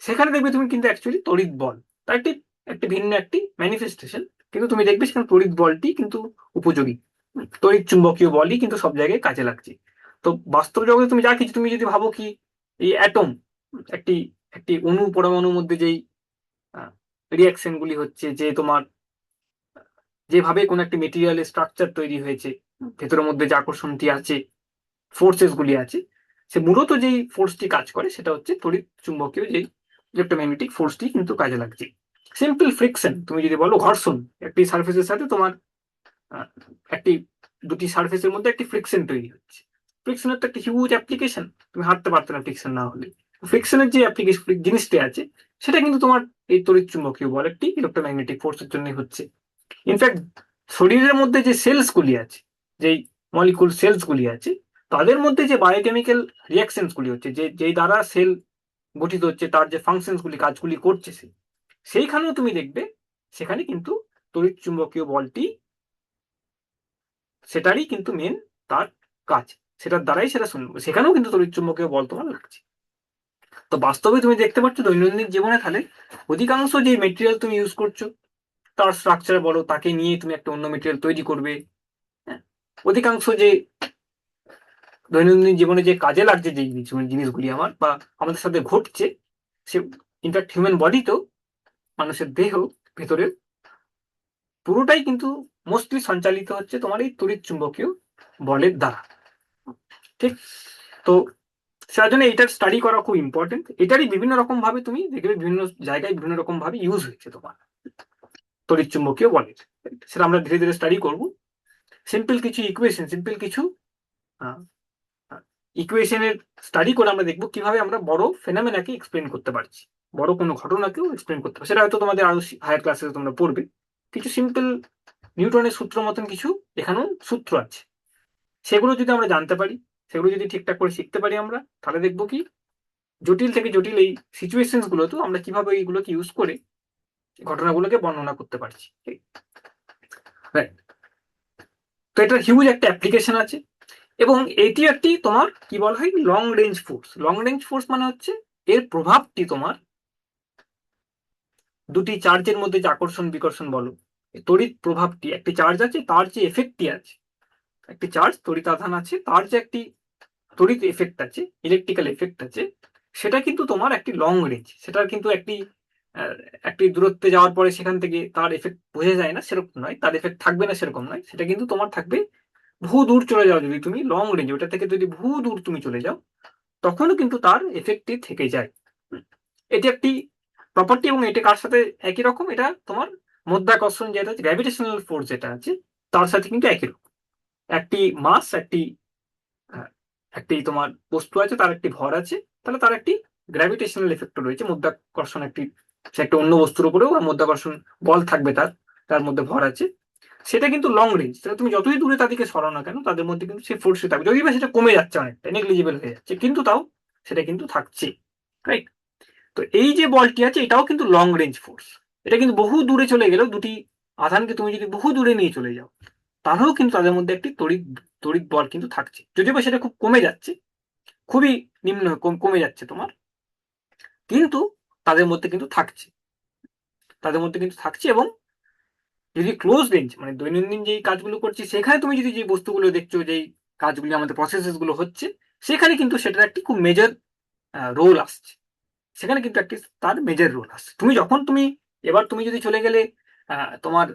সেখানে দেখবে তুমি কিন্তু অ্যাকচুয়ালি তড়িৎ বল, তার একটি একটি ভিন্ন একটি ম্যানিফেস্টেশন। কিন্তু তুমি দেখবে সেখানে তড়িৎ বলটি কিন্তু উপযোগী, তড়িৎ চুম্বকীয় বলই কিন্তু সব জায়গায় কাজে লাগছে। তো বাস্তব জগতে তুমি যা কিছু, তুমি যদি ভাবো কি এই অ্যাটম, একটি একটি অণু পরমাণুর মধ্যে যেই রিয়াকশন গুলি হচ্ছে, যে তোমার যেভাবে কোনো একটি মেটেরিয়ালের স্ট্রাকচার তৈরি হয়েছে, ভেতরের মধ্যে যে আকর্ষণটি আছে, ফোর্সেস গুলি আছে, সে মূলত যেই ফোর্সটি কাজ করে সেটা হচ্ছে তড়িৎ চুম্বকীয় যেই ইলেকট্রোম্যাগনেটিক ফোর্সটি কিন্তু কাজে লাগছে। সিম্পল ফ্রিকশন, তুমি যদি বলো ঘর্ষণ, একটি সার্ফেসের সাথে তোমার আহ, একটি দুটি সার্ফেসের মধ্যে একটি ফ্রিকশন তৈরি হচ্ছে। ফ্রিকশনের তো একটা হিউজ অ্যাপ্লিকেশন, তুমি হাঁটতে পারতে না ফ্রিকশন না হলে। ফ্রিকশনের যে অ্যাপ্লিকেশন জিনিসটি আছে, সেটা কিন্তু তোমার এই তড়িৎ চুম্বকীয় বল একটি ইলেকট্রোম্যাগনেটিক ফোর্সের জন্য হচ্ছে। ইনফ্যাক্ট শরীরের মধ্যে যে সেলস গুলি আছে, যেই মলিকুল সেলস গুলি আছে, তাদের মধ্যে যে বায়োকেমিক্যাল রিয়াকশনস গুলি হচ্ছে, যেই দ্বারা সেল গঠিত হচ্ছে, তার যে ফাংশনস গুলি, কাজগুলি করছে সেইখানেও তুমি দেখবে সেখানে কিন্তু তড়িৎ চুম্বকীয় বলটি সেটারই কিন্তু মেন তার কাজ, সেটার দ্বারাই সেটা সেখানেও কিন্তু তড়িৎ চুম্বকীয় বল তোমার লাগছে। তো বাস্তবে তুমি দেখতে পাচ্ছ দৈনন্দিন জীবনে তাহলে অধিকাংশ যে মেটেরিয়াল তুমি ইউজ করছো, তার স্ট্রাকচার বলো, তাকে নিয়ে তুমি একটা অন্য মেটেরিয়াল তৈরি করবে। হ্যাঁ, অধিকাংশ যে দৈনন্দিন জীবনে যে কাজে লাগছে যে জিনিসগুলি আমার বা আমাদের সাথে ঘটছে, সে ইনফ্যাক্ট হিউম্যান বডিতেও, মানুষের দেহ ভেতরে পুরোটাই কিন্তু মোস্টলি সঞ্চালিত হচ্ছে তোমার এই তড়িৎ চুম্বকীয় বলের দ্বারা। ঠিক, তো সেটার জন্য এটার স্টাডি করা খুব ইম্পর্টেন্ট। এটারই বিভিন্ন রকম ভাবে তুমি দেখবে বিভিন্ন জায়গায় বিভিন্ন রকম ভাবে ইউজ হয়েছে তোমার তড়িৎ চুম্বকীয় বলের। সেটা আমরা ধীরে ধীরে স্টাডি করব। সিম্পল কিছু ইকুয়েশন, সিম্পল কিছু ইকুয়েশনের স্টাডি করে আমরা দেখবো কিভাবে আমরা বড় ফেনোমেনাকে এক্সপ্লেন করতে পারছি, বড় কোনো ঘটনাকেও এক্সপ্লেন করতে পারছি। সেটা হয়তো তোমাদের আরো হায়ার ক্লাসে তোমরা পড়বে। কিছু সিম্পল নিউটনের সূত্র মতন কিছু এখানেও সূত্র আছে, সেগুলো যদি আমরা জানতে পারি, সেগুলো যদি ঠিকঠাক করে শিখতে পারি আমরা, তাহলে দেখবো কি জটিল থেকে জটিল এই সিচুয়েশন গুলোতেও আমরা কিভাবে এইগুলোকে ইউজ করে ঘটনাগুলোকে বর্ণনা করতে পারছি। Right? তো এটার হিউজ একটা অ্যাপ্লিকেশন আছে এবং এটি একটি তোমার কি বলা হয় long range force. Long range force মানে হচ্ছে এর প্রভাবটি তোমার দুটি চার্জের মধ্যে যে আকর্ষণ বিকর্ষণ বলো, তড়িৎ প্রভাবটি, একটি চার্জ আছে তার যে এফেক্টটি আছে, একটি চার্জ তড়িৎ আধান আছে তার যে একটি তড়িৎ এফেক্ট আছে, ইলেকট্রিক্যাল এফেক্ট আছে, সেটা কিন্তু তোমার একটি লং রেঞ্জ। সেটার কিন্তু একটি দূরত্বে যাওয়ার পরে সেখান থেকে তার এফেক্ট বোঝা যায় না সেরকম নয়, তার এফেক্ট থাকবে না সেরকম নয়, সেটা কিন্তু তোমার থাকবে বহু দূর চলে যাও। যদি তুমি লং রেঞ্জ ওটা থেকে যদি বহু দূর তুমি চলে যাও, তখনও কিন্তু তার এফেক্টটি থেকে যায়। এটি একটি প্রপার্টি, এবং এটা কার সাথে একই রকম, এটা তোমার মধ্যাকর্ষণ যেটা গ্র্যাভিটেশনাল ফোর্স যেটা আছে তার সাথে কিন্তু একই রকম। একটি মাস, আহ, একটি তোমার বস্তু আছে, তার একটি ভর আছে, তাহলে তার একটি গ্র্যাভিটেশনাল এফেক্ট রয়েছে, মধ্যাকর্ষণ একটি, সে একটা অন্য বস্তুর উপরেও মধ্যাকর্ষণ বল থাকবে, তার তার মধ্যে ভর আছে। সেটা কিন্তু লং রেঞ্জ, সেটা তুমি যতই দূরে তাদেরকে সরাও না কেন তাদের মধ্যে কিন্তু সেই ফোর্সই থাকবে, যদি বা সেটা কমে যাচ্ছে, অনেকটা নেগলিজিবল হয়ে যাচ্ছে, কিন্তু তাও সেটা কিন্তু থাকছে। রাইট? তো এই যে বলটি আছে এটাও কিন্তু লং রেঞ্জ ফোর্স। এটা কিন্তু বহু দূরে চলে গেলেও, দুটি আধানকে তুমি যদি বহু দূরে নিয়ে চলে যাও, তাহলেও কিন্তু তাদের মধ্যে একটি তড়িৎ তড়িৎ বল কিন্তু থাকছে, যদিও বা সেটা খুব কমে যাচ্ছে, খুবই নিম্ন কমে যাচ্ছে তোমার, কিন্তু তাদের মধ্যে কিন্তু থাকছে, তাদের মধ্যে কিন্তু থাকছে। এবং যদি ক্লোজ রেঞ্জ, মানে দৈনন্দিন যেই কাজগুলো করছি সেখানে তুমি যদি যে বস্তুগুলো দেখছো, যেই কাজগুলি আমাদের প্রসেসেস গুলো হচ্ছে, সেখানে কিন্তু সেটার একটি খুব মেজর রোল আসছে, সেখানে কিন্তু একটি তার মেজর রোল আসছে। তুমি এবার তুমি যদি চলে গেলে তোমার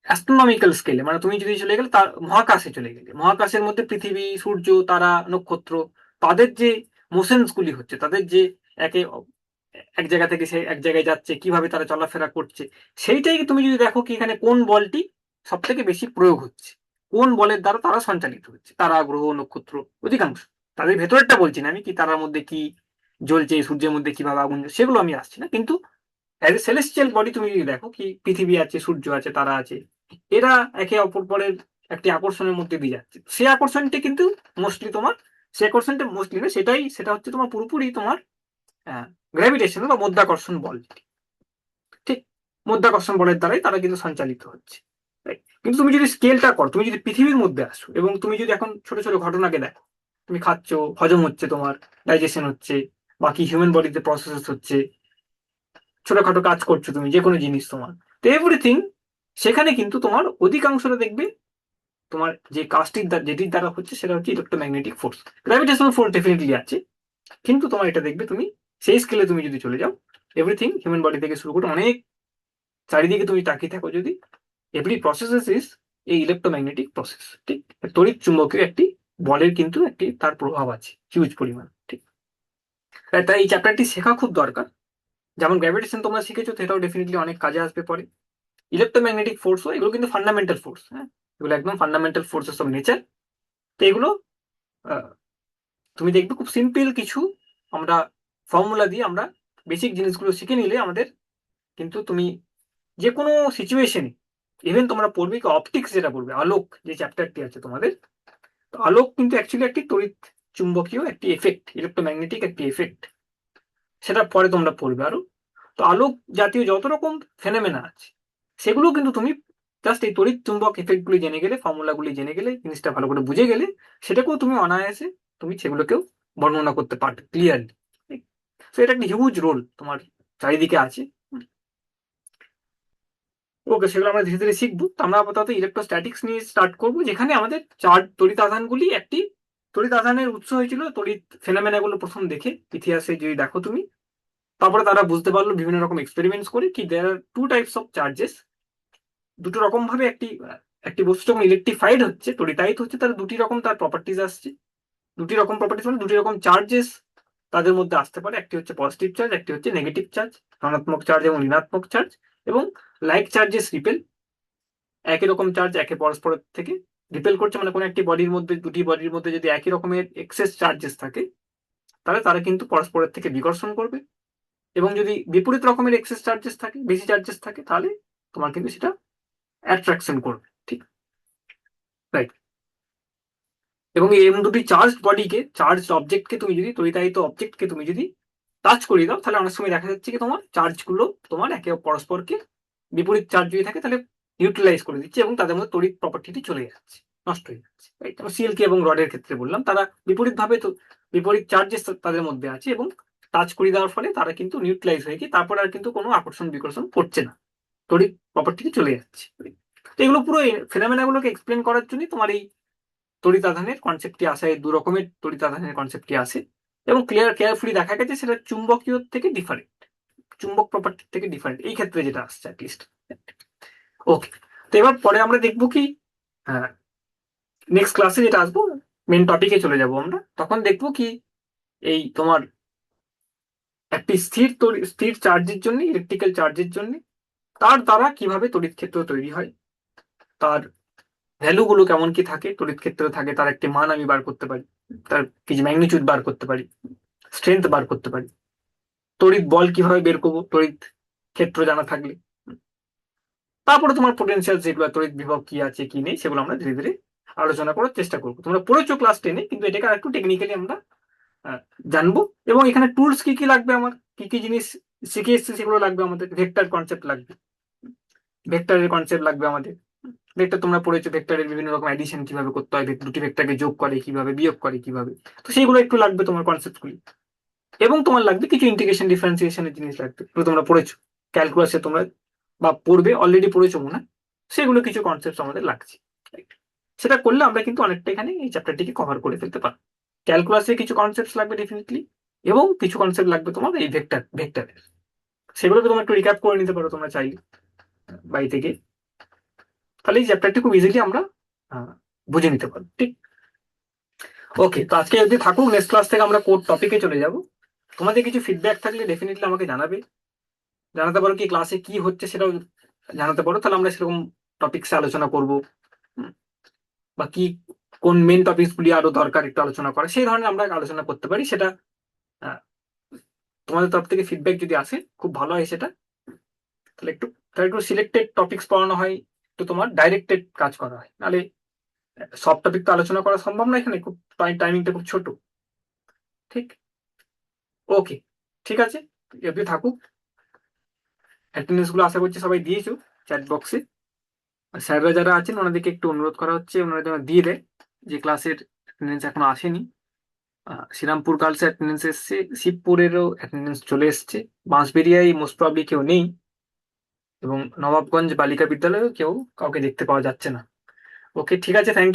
অ্যাস্ট্রোনমিক্যাল স্কেলে, মানে তুমি যদি চলে গেলে তার মহাকাশে চলে গেলে, মহাকাশের মধ্যে পৃথিবী, সূর্য, তারা, নক্ষত্র, তাদের যে মোশনস গুলি হচ্ছে, তাদের যে একে এক জায়গা থেকে সে এক জায়গায় যাচ্ছে, কিভাবে তারা চলাফেরা করছে, সেইটাই তুমি যদি দেখো কি এখানে কোন বলটি সব থেকে বেশি প্রয়োগ হচ্ছে, কোন বলের দ্বারা তারা সঞ্চালিত হচ্ছে, তারা, গ্রহ, নক্ষত্র, অধিকাংশ, তাদের ভেতরেরটা বলছি না আমি, কি তারার মধ্যে কি জ্বলছে, সূর্যের মধ্যে কিভাবে আগুন জ্বলছে, সেগুলো আমি আসছি না, কিন্তু অ্যাজ এ সেলেস্টিয়াল বডি তুমি যদি দেখো কি পৃথিবী আছে, সূর্য আছে, তারা আছে, এরা একে অপর পরের একটি আকর্ষণের মধ্যে দিয়ে যাচ্ছে, সেই আকর্ষণটি কিন্তু মোস্টলি তোমার, সেই আকর্ষণটা মোস্টলি না, সেটা হচ্ছে তোমার পুরোপুরি তোমার গ্র্যাভিটেশন বা মধ্যাকর্ষণ বল, ঠিক, মধ্যাকর্ষণ বলের দ্বারাই তারা কিন্তু সঞ্চালিত হচ্ছে। Right? কিন্তু তুমি যদি স্কেলটা করো, তুমি যদি পৃথিবীর মধ্যে আসো এবং তুমি যদি এখন ছোট ছোট ঘটনাকে দেখো, তুমি খাচ্ছ, হজম হচ্ছে তোমার, ডাইজেশন হচ্ছে, বাকি হিউম্যান বডিতে প্রসেস হচ্ছে, ছোটখাটো কাজ করছো তুমি, যে কোনো জিনিস তোমার, তো এভরিথিং, সেখানে কিন্তু তোমার অধিকাংশটা দেখবে তোমার যে কাজটির যেটির দ্বারা হচ্ছে সেটা হচ্ছে electromagnetic force. Gravitational force definitely আছে, কিন্তু তোমার এটা দেখবে তুমি সেই স্কেলে তুমি যদি চলে যাও, এভরিথিং হিউম্যান বডি থেকে শুরু করে অনেক চারিদিকে তুমি তাকিয়ে থাকো যদি, এভরি প্রসেস ইজ এই ইলেকট্রোম্যাগনেটিক প্রসেস, ঠিক, তড়িৎ চুম্বকীয় একটি বলের কিন্তু একটি তার প্রভাব আছে হিউজ পরিমাণ, ঠিক। তাই এই চ্যাপ্টারটি শেখা খুব দরকার। যেমন গ্র্যাভিটেশন তোমরা শিখেছো, সেটাও ডেফিনেটলি অনেক কাজে আসবে পরে। ইলেকট্রোম্যাগনেটিক ফোর্সও, এগুলো কিন্তু ফান্ডামেন্টাল ফোর্স, হ্যাঁ, এগুলো একদম ফান্ডামেন্টাল ফোর্সেস অফ নেচার। তো এগুলো আহ, তুমি দেখবে খুব সিম্পল কিছু আমরা ফর্মুলা দিয়ে আমরা বেসিক জিনিসগুলো শিখে নিলে আমাদের কিন্তু, তুমি যে কোনো সিচুয়েশনে, ইভেন তোমরা পড়বে কি অপটিক্স, যেটা পড়বে আলোক যে চ্যাপ্টারটি আছে তোমাদের, তো আলোক কিন্তু অ্যাকচুয়ালি একটি তড়িৎ চুম্বকীয় একটি এফেক্ট, ইলেকট্রোম্যাগনেটিক একটি এফেক্ট, সেটা পরে তোমরা পড়বে আরো। তো আলোক জাতীয় যত রকম ফেনোমেনা আছে সেগুলো কিন্তু তুমি জাস্ট এই তড়িৎ চুম্বক এফেক্ট গুলি জেনে গেলে, ফর্মুলা গুলি জেনে গেলে, জিনিসটা ভালো করে বুঝে গেলে, সেটাকেও তুমি অনায়াসে তুমি সেগুলোকেও বর্ণনা করতে পারবে ক্লিয়ারলি। তো এটা একটা হিউজ রোল তোমার চারিদিকে আছে। ওকে, সেগুলো আমরা ধীরে ধীরে শিখবো। তো আমরা আপাতত ইলেকট্রোস্ট্যাটিক্স নিয়ে স্টার্ট করবো, যেখানে আমাদের চার তড়িৎ আধানগুলি একটি, তড়িৎ আধানের উৎস হয়েছিল তড়িৎ ফেনোমেনা গুলো প্রথম দেখে ইতিহাসে যদি দেখো তুমি, তারপরে তারা বুঝতে পারলো বিভিন্ন রকম এক্সপেরিমেন্টস করে কি দেয়ার are two types of charges, দুটো রকম ভাবে একটি একটি বস্তু যখন ইলেকট্রিফাইড হচ্ছে, তড়িতায়িত হচ্ছে, তার দুটি রকম তার প্রপার্টিজ আসছে, দুটি রকম প্রপার্টিজ মানে দুটি রকম চার্জেস তাদের মধ্যে আসতে পারে, একটি হচ্ছে পজিটিভ চার্জ, একটি হচ্ছে নেগেটিভ চার্জ, ধনাত্মক চার্জ এবং ঋণাত্মক চার্জ। এবং লাইক চার্জেস রিপেল, একই রকম চার্জ একে পরস্পরের থেকে রিপেল করছে, মানে কোনো একটি বডির মধ্যে, দুটি বডির মধ্যে যদি একই রকমের এক্সেস চার্জেস থাকে, তাহলে তারা কিন্তু পরস্পরের থেকে বিকর্ষণ করবে, এবং যদি বিপরীত রকমের এক্সেস চার্জেস থাকে, বেশি চার্জেস থাকে, তাহলে তোমার কিন্তু সেটা অ্যাট্রাকশন করবে, ঠিক, রাইট। এবং এই দুটি চার্জ বডিকে, চার্জ অবজেক্টকে তুমি যদি, তড়িতায়িত অবজেক্টকে তুমি যদি টাচ করিয়ে দাও, তাহলে অনেক সময় দেখা যাচ্ছে কি তোমার চার্জগুলো তোমার একে পরস্পরকে, বিপরীত চার্জ যদি থাকে তাহলে নিউট্রালাইজ করে দিচ্ছে, এবং তাদের মধ্যে তড়িৎ প্রপার্টিটি চলে যাচ্ছে, নষ্ট হয়ে যাচ্ছে, রাইট। আমরা সিল্কি এবং রডের ক্ষেত্রে বললাম, তারা বিপরীত ভাবে, তো বিপরীত চার্জেস তাদের মধ্যে আছে, এবং টাচ করিয়ে দেওয়ার ফলে তারা কিন্তু নিউট্রালাইজ হয়ে গিয়ে তারপর আর কিন্তু কোনো আকর্ষণ বিকর্ষণ করছে না, তড়িৎ প্রপার্টিটি চলে যাচ্ছে। তো এগুলো পুরো ফেনোমেনা গুলোকে এক্সপ্লেন করার জন্য তোমার এই তড়িৎ আধানের কনসেপ্টটি আসে, দু রকমের তড়িৎ আধানের কনসেপ্টটি আসে, এবং কেয়ারফুলি দেখা গেছে সেটা চুম্বকীয় থেকে ডিফারেন্ট, চুম্বক প্রপার্টি থেকে ডিফারেন্ট এই ক্ষেত্রে যেটা আসছে অ্যাটলিস্ট। ওকে, তো এবার পরে আমরা দেখবো কি, নেক্সট ক্লাসে যেটা আসবো, মেন টপিকে চলে যাব আমরা, তখন দেখবো কি এই তোমার একটি স্থির চার্জের জন্য, ইলেকট্রিক্যাল চার্জের জন্য তার দ্বারা কিভাবে তড়িৎ ক্ষেত্র তৈরি হয়, তার ভ্যালু গুলো কেমন কি থাকে, তড়িৎ ক্ষেত্র থাকে, তার একটি মান আমি বার করতে পারি, তার কিছু ম্যাগনিটিউড বার করতে পারি, স্ট্রেংথ বার করতে পারি, তড়িৎ বল কিভাবে বের করবো তড়িৎ ক্ষেত্র জানা থাকলে। তারপরে তোমার পোটেনশিয়াল যেগুলো, তড়িৎ বিভব কি আছে কি নেই, সেগুলো আমরা ধীরে ধীরে আলোচনা করার চেষ্টা করবো। তোমরা পড়েছো ক্লাস 10-এ, কিন্তু এটাকে আর একটু টেকনিক্যালি আমরা জানবো। এবং এখানে টুলস কি কি লাগবে, আমার কি কি জিনিস শিখে এসেছি সেগুলো লাগবে। আমাদের ভেক্টর কনসেপ্ট লাগবে, ভেক্টরের কনসেপ্ট লাগবে আমাদের। ভেক্টর তোমরা পড়েছো, ভেক্টরের বিভিন্ন রকম অ্যাডিশন কিভাবে করতে হয়, দুটি ভেক্টরকে যোগ করে কিভাবে, বিয়োগ করে কিভাবে, তো সেইগুলো একটু লাগবে তোমার কনসেপ্টগুলি। এবং তোমার লাগবে কিছু ইন্টিগ্রেশন ডিফারেন্সিয়েশনের জিনিস লাগবে, এগুলো তোমরা পড়েছো ক্যালকুলাসে, তোমরা বা পড়বে, অলরেডি পড়েছো মনে হয়। সেগুলো কিছু কনসেপ্ট আমাদের লাগছে। সেটা করলে আমরা কিন্তু অনেকটা এখানে এই চ্যাপ্টারটিকে কভার করে ফেলতে পারবো। ক্যালকুলাসে কিছু কনসেপ্ট লাগবে ডেফিনেটলি, এবং কিছু কনসেপ্ট লাগবে তোমার এই ভেক্টরের। সেগুলোকে তোমরা একটু রিক্যাপ করে নিতে পারো তোমরা চাইলে বাড়ি থেকে। তাহলে এই চ্যাপ্টারটি খুব ইজিলি আমরা বুঝে নিতে পারবো। ঠিক, ওকে। তো আজকে যদি থাকুক, নেক্সট ক্লাস থেকে আমরা কোড টপিকে চলে যাব। তোমাদের কিছু ফিডব্যাক থাকলে ডেফিনেটলি আমাকে জানাবে, জানাতে পারো কি ক্লাসে কি হচ্ছে সেটাও জানাতে পারো, তাহলে আমরা সেরকম টপিকসে আলোচনা করব। বা কি কোন মেন টপিকস গুলি আরো দরকার একটু আলোচনা করা, সেই ধরনের আমরা আলোচনা করতে পারি। সেটা আহ, তোমাদের তরফ থেকে ফিডব্যাক যদি আসে খুব ভালো হয় সেটা। তাহলে একটু সিলেক্টেড টপিকস পড়ানো হয়, একটু তোমার ডাইরেক্টেড কাজ করা হয়, নাহলে সব টপিক তো আলোচনা করা সম্ভব না, এখানে খুব টাইমিংটা খুব ছোট। ঠিক, ওকে, ঠিক আছে। এমনি থাকুক। অ্যাটেন্ডেন্স গুলো আশা করছি সবাই দিয়েছো চ্যাট বক্সে। আর স্যাররা যারা আছেন ওনাদেরকে একটু অনুরোধ করা হচ্ছে ওনারা যেন দিয়ে দেয়, যে ক্লাসের অ্যাটেন্ডেন্স এখনো আসেনি। শ্রীরামপুর গার্লস অ্যাটেন্ডেন্স এসছে, শিবপুরেরও অ্যাটেন্ডেন্স চলে এসছে, বাঁশবেরিয়ায় মোস্ট প্রবলি কেউ নেই, এবং নবাবগঞ্জ বালিকা বিদ্যালয়েও কাউকে দেখতে পাওয়া যাচ্ছে না। ওকে, ঠিক আছে, থ্যাংক ইউ।